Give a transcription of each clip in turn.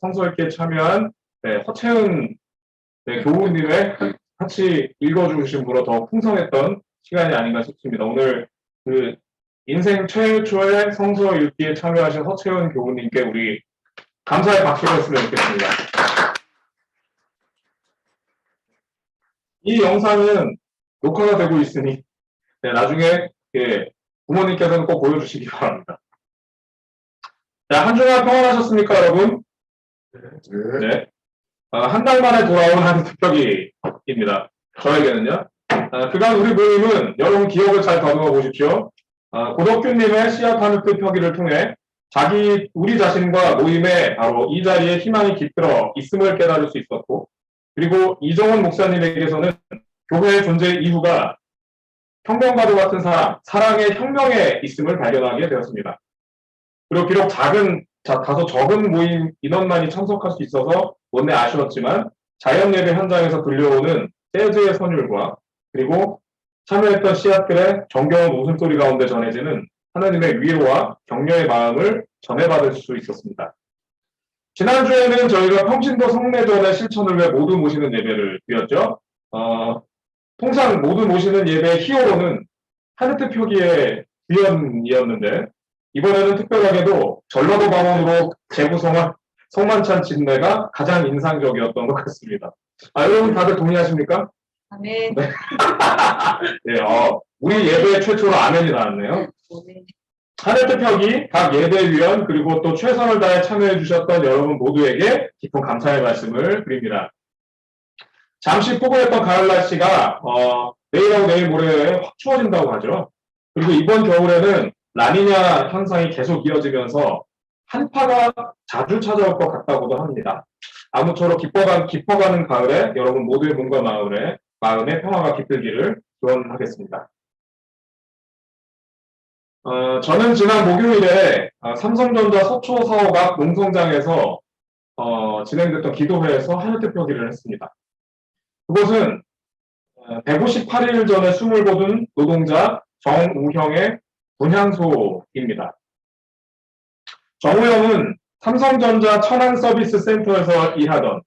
성서읽기에 참여한 허채은 교우님의 같이 읽어주심으로 더 풍성했던 시간이 아닌가 싶습니다. 오늘 그 인생 최초의 성서읽기에 참여하신 허채은 교우님께 우리 감사의 박수를 했으면 좋겠습니다. 이 영상은 녹화가 되고 있으니 나중에 부모님께서는 꼭 보여주시기 바랍니다. 자, 한 주간 평안하셨습니까, 여러분? 네. 한 달 만에 돌아온 한 특별기입니다. 저에게는요. 그간 우리 모임은 여러분 기억을 잘 더듬어 보십시오. 고덕규님의 씨앗 한 흙 표기를 통해 우리 자신과 모임에 바로 이 자리에 희망이 깃들어 있음을 깨달을 수 있었고, 그리고 이정원 목사님에게서는 교회의 존재 이유가 혁명가도 같은 사랑의 혁명에 있음을 발견하게 되었습니다. 그리고 비록 다소 적은 모임 인원만이 참석할 수 있어서 못내 아쉬웠지만 자연예배 현장에서 들려오는 재즈의 선율과 그리고 참여했던 씨앗들의 정겨운 웃음소리 가운데 전해지는 하나님의 위로와 격려의 마음을 전해받을 수 있었습니다. 지난주에는 저희가 평신도 성례전의 실천을 위해 모두 모시는 예배를 드렸죠. 통상 모두 모시는 예배의 히어로는 하늘뜻 표기의 구현이었는데 이번에는 특별하게도 전라도 방언으로 재구성한 성만찬 진례가 가장 인상적이었던 것 같습니다. 여러분 다들 동의하십니까? 아멘. 네. 네, 우리 예배 최초로 아멘이 나왔네요. 하늘뜻 표기, 각 예배위원, 그리고 또 최선을 다해 참여해 주셨던 여러분 모두에게 깊은 감사의 말씀을 드립니다. 잠시 포근했던 가을 날씨가 내일하고 내일 모레 확 추워진다고 하죠. 그리고 이번 겨울에는 라니냐 현상이 계속 이어지면서 한파가 자주 찾아올 것 같다고도 합니다. 아무쪼록 깊어가는 가을에 여러분 모두의 몸과 마음에 평화가 깃들기를 기원하겠습니다. 저는 지난 목요일에 삼성전자 서초 사옥 농성장에서 진행됐던 기도회에서 하늘뜻 표기를 했습니다. 그곳은 158일 전에 숨을 거둔 노동자 정우형의 분향소입니다. 정우형은 삼성전자 천안서비스센터에서 일하던,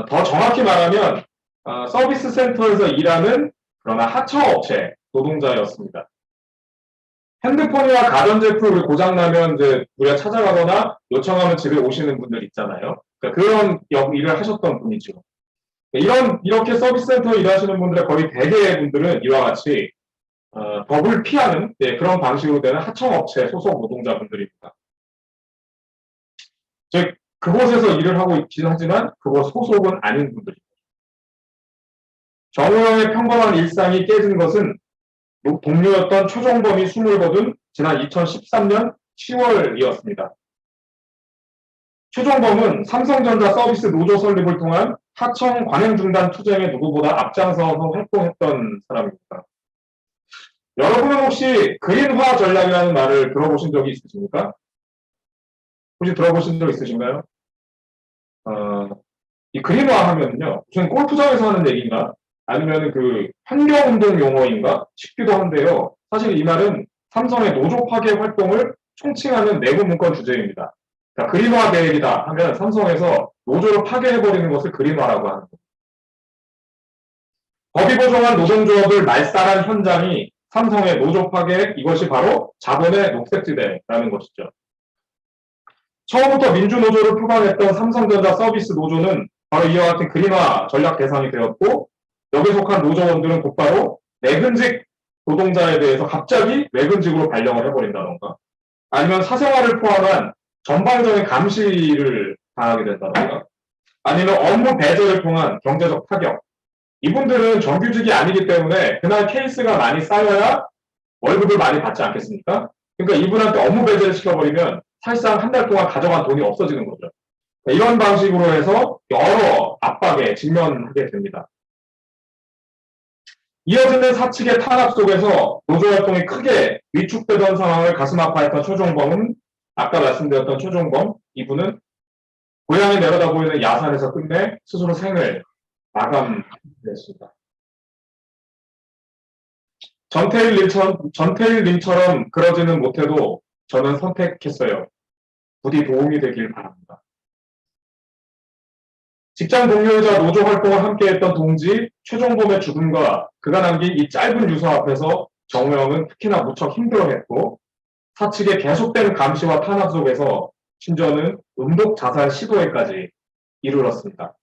더 정확히 말하면 서비스 센터에서 일하는 그러나 하청업체 노동자였습니다. 핸드폰이나 가전제품이 고장나면 이제 우리가 찾아가거나 요청하면 집에 오시는 분들 있잖아요. 그러니까 그런 일을 하셨던 분이죠. 이렇게 서비스 센터에 일하시는 분들의 거의 대개의 분들은 이와 같이 법을 피하는 그런 방식으로 되는 하청업체 소속 노동자분들입니다. 즉 그곳에서 일을 하고 있긴 하지만 그곳 소속은 아닌 분들입니다. 정우영의 평범한 일상이 깨진 것은 동료였던 최종범이 숨을 거둔 지난 2013년 10월이었습니다. 최종범은 삼성전자 서비스 노조 설립을 통한 하청 관행중단 투쟁에 누구보다 앞장서서 활동했던 사람입니다. 여러분은 혹시 그린화 전략이라는 말을 들어보신 적이 있으십니까? 혹시 들어보신 적 있으신가요? 이 그린화 하면요, 무슨 골프장에서 하는 얘기인가? 아니면 그 환경운동 용어인가 싶기도 한데요. 사실 이 말은 삼성의 노조 파괴 활동을 총칭하는 내부 문건 주제입니다. 그러니까 그린화 계획이다 하면 삼성에서 노조를 파괴해버리는 것을 그린화라고 하는 겁니다. 법이 보정한 노동조합을 말살한 현장이 삼성의 노조 파괴, 이것이 바로 자본의 녹색지대라는 것이죠. 처음부터 민주노조를 표방했던 삼성전자 서비스 노조는 바로 이와 같은 그린화 전략 대상이 되었고, 여기에 속한 노조원들은 곧바로 내근직 노동자에 대해서 갑자기 외근직으로 발령을 해버린다던가, 아니면 사생활을 포함한 전반적인 감시를 당하게 된다던가, 아니면 업무 배제를 통한 경제적 타격. 이분들은 정규직이 아니기 때문에 그날 케이스가 많이 쌓여야 월급을 많이 받지 않겠습니까? 그러니까 이분한테 업무 배제를 시켜버리면 사실상 한 달 동안 가져간 돈이 없어지는 거죠. 이런 방식으로 해서 여러 압박에 직면하게 됩니다. 이어지는 사측의 탄압 속에서 노조활동이 크게 위축되던 상황을 가슴 아파했던 최종범은, 아까 말씀드렸던 최종범, 이분은 고향에 내려다 보이는 야산에서 끝내 스스로 생을 마감했습니다. 전태일님처럼 그러지는 못해도 저는 선택했어요. 부디 도움이 되길 바랍니다. 직장 동료이자 노조 활동을 함께했던 동지 최종범의 죽음과 그가 남긴 이 짧은 유서 앞에서 정우영은 특히나 무척 힘들어했고 사측의 계속된 감시와 탄압 속에서 심지어는 음독 자살 시도에까지 이르렀습니다.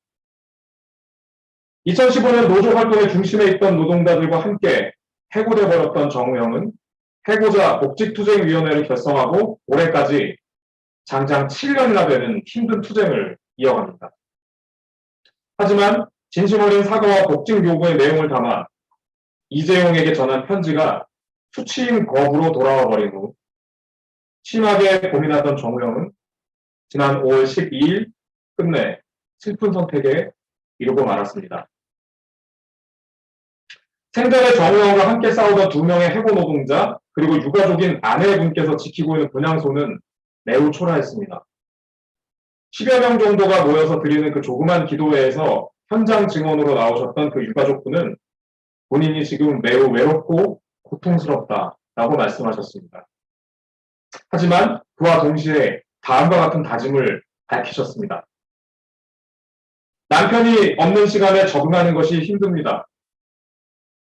2015년 노조 활동의 중심에 있던 노동자들과 함께 해고돼 버렸던 정우영은 해고자 복직투쟁위원회를 결성하고 올해까지 장장 7년이나 되는 힘든 투쟁을 이어갑니다. 하지만 진심 어린 사과와 복직 요구의 내용을 담아 이재용에게 전한 편지가 수치인 거부로 돌아와 버린 후 심하게 고민하던 정우영은 지난 5월 12일 끝내 슬픈 선택에 이르고 말았습니다. 생전에 정우영과 함께 싸우던 2명의 해고 노동자 그리고 유가족인 아내분께서 지키고 있는 분향소는 매우 초라했습니다. 10여 명 정도가 모여서 드리는 그 조그만 기도회에서 현장 증언으로 나오셨던 그 유가족분은 본인이 지금 매우 외롭고 고통스럽다라고 말씀하셨습니다. 하지만 그와 동시에 다음과 같은 다짐을 밝히셨습니다. 남편이 없는 시간에 적응하는 것이 힘듭니다.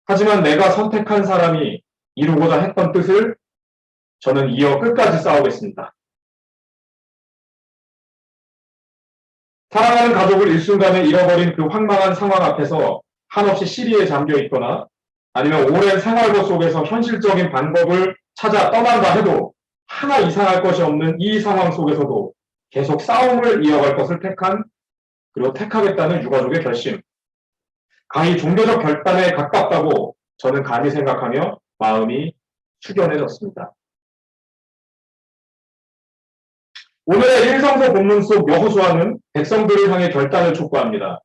하지만 내가 선택한 사람이 이루고자 했던 뜻을 저는 이어 끝까지 싸우겠습니다. 사랑하는 가족을 일순간에 잃어버린 그 황망한 상황 앞에서 한없이 시리에 잠겨 있거나 아니면 오랜 생활고 속에서 현실적인 방법을 찾아 떠난다 해도 하나 이상할 것이 없는 이 상황 속에서도 계속 싸움을 이어갈 것을 그리고 택하겠다는 유가족의 결심. 강히 종교적 결단에 가깝다고 저는 감히 생각하며 마음이 숙연해졌습니다. 오늘의 일성서 본문 속 여호수아는 백성들을 향해 결단을 촉구합니다.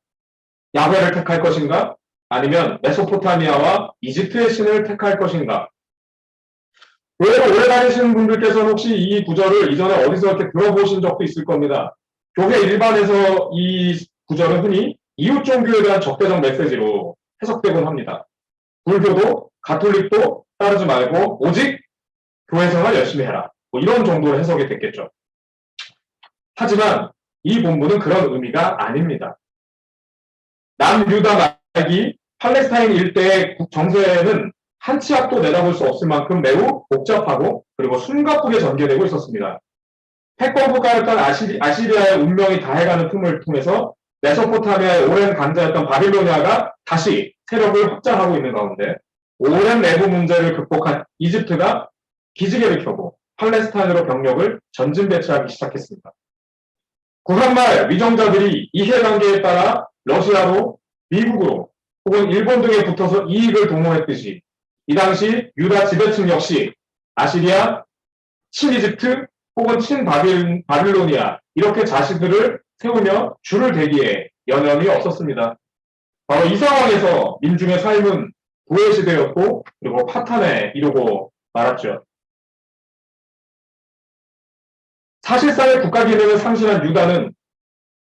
야훼를 택할 것인가? 아니면 메소포타미아와 이집트의 신을 택할 것인가? 교회를 오래 다니시는 분들께서는 혹시 이 구절을 이전에 어디서 이렇게 들어보신 적도 있을 겁니다. 교회 일반에서 이 구절은 흔히 이웃 종교에 대한 적대적 메시지로 해석되곤 합니다. 불교도 가톨릭도 따르지 말고 오직 교회 생활 열심히 해라. 뭐 이런 정도로 해석이 됐겠죠. 하지만 이 본문은 그런 의미가 아닙니다. 남유다 말기 팔레스타인 일대의 정세는 한 치 앞도 내다볼 수 없을 만큼 매우 복잡하고 그리고 숨가쁘게 전개되고 있었습니다. 패권 국가였던 아시리아의 운명이 다해가는 틈을 통해서 메소포타미아의 오랜 강자였던 바빌로니아가 다시 세력을 확장하고 있는 가운데 오랜 내부 문제를 극복한 이집트가 기지개를 켜고 팔레스타인으로 병력을 전진 배치하기 시작했습니다. 구한말 위정자들이 이해관계에 따라 러시아로, 미국으로 혹은 일본 등에 붙어서 이익을 도모했듯이 이 당시 유다 지배층 역시 아시리아, 친이집트 혹은 친바빌로니아 이렇게 자신들을 세우며 줄을 대기에 여념이 없었습니다. 바로 이 상황에서 민중의 삶은 구애시대였고 그리고 파탄에 이르고 말았죠. 사실상의 국가 기능을 상실한 유다는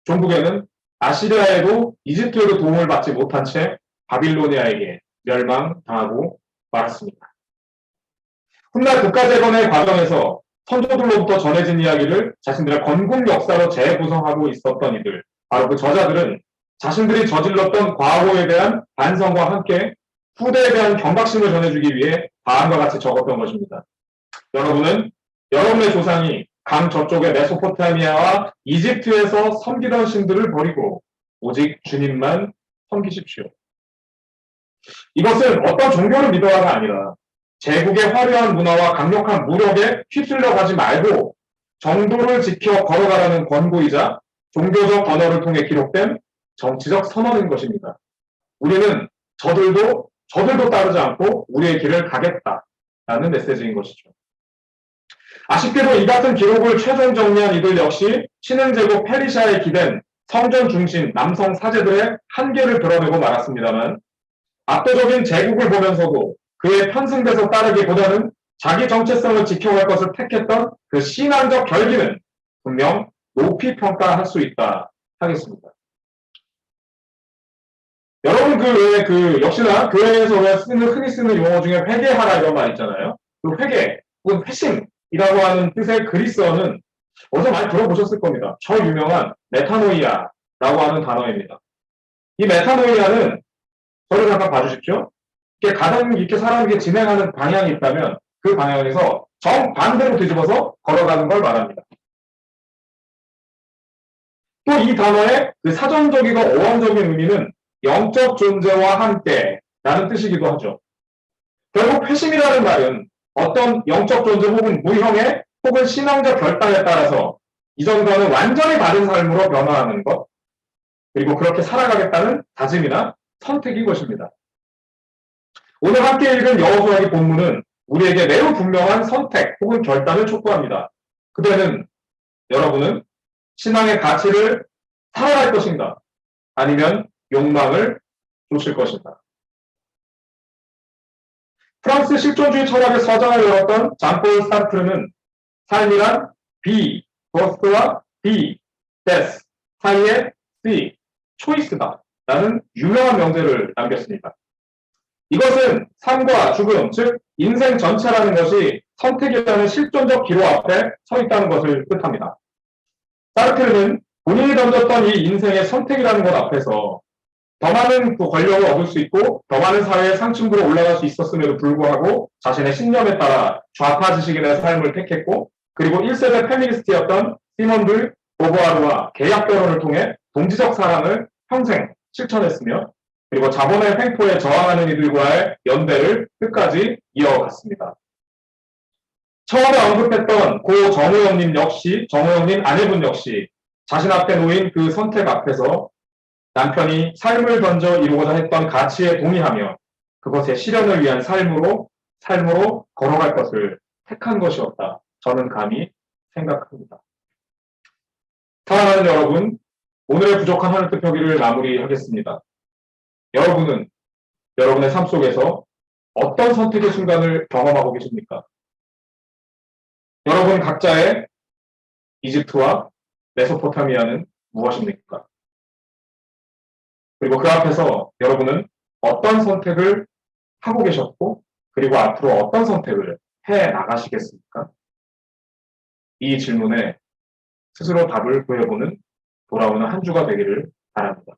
종국에는 아시리아에도 이집트에도 도움을 받지 못한 채 바빌로니아에게 멸망당하고 말았습니다. 훗날 국가 재건의 과정에서 선조들로부터 전해진 이야기를 자신들의 건국 역사로 재구성하고 있었던 이들, 바로 그 저자들은 자신들이 저질렀던 과거에 대한 반성과 함께 후대에 대한 경각심을 전해주기 위해 다음과 같이 적었던 것입니다. 여러분은 여러분의 조상이 강 저쪽의 메소포타미아와 이집트에서 섬기던 신들을 버리고 오직 주님만 섬기십시오. 이것은 어떤 종교를 믿어야가 아니라 제국의 화려한 문화와 강력한 무력에 휩쓸려 가지 말고 정도를 지켜 걸어가라는 권고이자 종교적 언어를 통해 기록된 정치적 선언인 것입니다. 우리는 저들도 따르지 않고 우리의 길을 가겠다라는 메시지인 것이죠. 아쉽게도 이 같은 기록을 최종 정리한 이들 역시 신흥제국 페르시아에 기댄 성전 중심 남성 사제들의 한계를 드러내고 말았습니다만 압도적인 제국을 보면서도 그의 편승돼서 따르기보다는 자기 정체성을 지켜갈 것을 택했던 그 신앙적 결기는 분명 높이 평가할 수 있다 하겠습니다. 여러분 역시나 교회에서 흔히 쓰는 용어 중에 회개하라 이런 말 있잖아요. 그 회개 혹은 회심이라고 하는 뜻의 그리스어는 어디서 많이 들어보셨을 겁니다. 저 유명한 메타노이아라는 하는 단어입니다. 이 메타노이아는 저를 잠깐 봐주십시오. 이렇게 가동 있게 사람에게 진행하는 방향이 있다면 그 방향에서 정반대로 뒤집어서 걸어가는 걸 말합니다. 또 이 단어의 그 사전적이고 어원적인 의미는 영적 존재와 함께 라는 뜻이기도 하죠. 결국 회심이라는 말은 어떤 영적 존재 혹은 무형의 혹은 신앙적 결단에 따라서 이전과는 완전히 다른 삶으로 변화하는 것, 그리고 그렇게 살아가겠다는 다짐이나 선택인 것입니다. 오늘 함께 읽은 여호수아기 본문은 우리에게 매우 분명한 선택 혹은 결단을 촉구합니다. 그때는 여러분은 신앙의 가치를 살아갈 것인가? 아니면 욕망을 쫓을 것인가? 프랑스 실존주의 철학의 서장을 열었던 장폴 사르트르는 삶이란 B, 버스와 B, 데스 사이의 C, 초이스다 라는 유명한 명제를 남겼습니다. 이것은 삶과 죽음, 즉 인생 전체라는 것이 선택이라는 실존적 기로 앞에 서 있다는 것을 뜻합니다. 사르트르는 본인이 던졌던 이 인생의 선택이라는 것 앞에서 더 많은 권력을 얻을 수 있고 더 많은 사회의 상층부로 올라갈 수 있었음에도 불구하고 자신의 신념에 따라 좌파 지식인의 삶을 택했고, 그리고 1세대 페미니스트였던 시몬드 보부아르와 계약 결혼을 통해 동지적 사랑을 평생 실천했으며, 그리고 자본의 횡포에 저항하는 이들과의 연대를 끝까지 이어갔습니다. 처음에 언급했던 고 정우영님 아내분 역시 자신 앞에 놓인 그 선택 앞에서 남편이 삶을 던져 이루고자 했던 가치에 동의하며 그것의 실현을 위한 삶으로 걸어갈 것을 택한 것이었다. 저는 감히 생각합니다. 사랑하는 여러분, 오늘의 부족한 하늘뜻 표기를 마무리하겠습니다. 여러분은 여러분의 삶 속에서 어떤 선택의 순간을 경험하고 계십니까? 여러분 각자의 이집트와 메소포타미아는 무엇입니까? 그리고 그 앞에서 여러분은 어떤 선택을 하고 계셨고, 그리고 앞으로 어떤 선택을 해 나가시겠습니까? 이 질문에 스스로 답을 구해보는 돌아오는 한 주가 되기를 바랍니다.